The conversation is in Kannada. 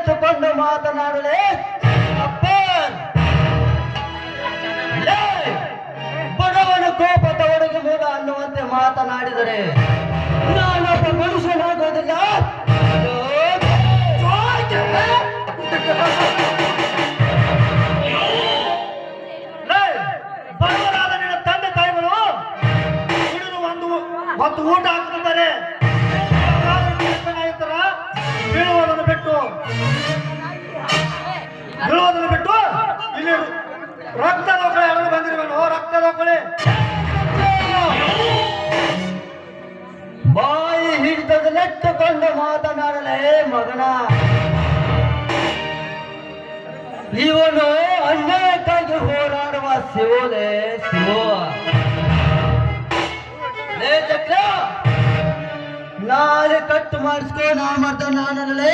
ತಲೆಯೆತ್ತುಕೊಂಡು ಮಾತನಾಡಲೇ ಅಪ್ಪ. ಬಡವನ ಕೋಪ ತವರಿಗೆ ಮೂಲ ಅನ್ನುವಂತೆ ಮಾತನಾಡಿದರೆ ನಾನೊಬ್ಬ ಮನುಷ್ಯನಾಗೋದಿಲ್ಲ. ಬಡವರಾದ ನಿನ್ನ ತಂದೆ ತಾಯಿಗಳು ಹಿಡಿದು ಒಂದು ಊಟ ಹಾಕ್ತಿದ್ದಾರೆ. ಬೀಳುವುದನ್ನು ಬಿಟ್ಟು ಇಲ್ಲಿ ರಕ್ತದ ಒಕ್ಕಳೆ ಅಡಲು ಬಂದಿರುವನು. ರಕ್ತದ ಒಕ್ಕಳೆ ಬಾಯಿ ಹಿಡಿತದನ್ನೆಟ್ಟುಕೊಂಡು ಮಾತನಾಡಲೇ ಮಗನ. ಇವನು ಅನ್ಯಾಯಕ್ಕಾಗಿ ಹೋರಾಡುವ ಶಿವನೇ ಶಿವ. ಚಕ್ರ ನಾಳೆ ಕಟ್ಟು ಮಾಡಿಸ್ಕೊ ನಾ ಮಾಡ್ತಾನೆ ನಾನಲ್ಲೇ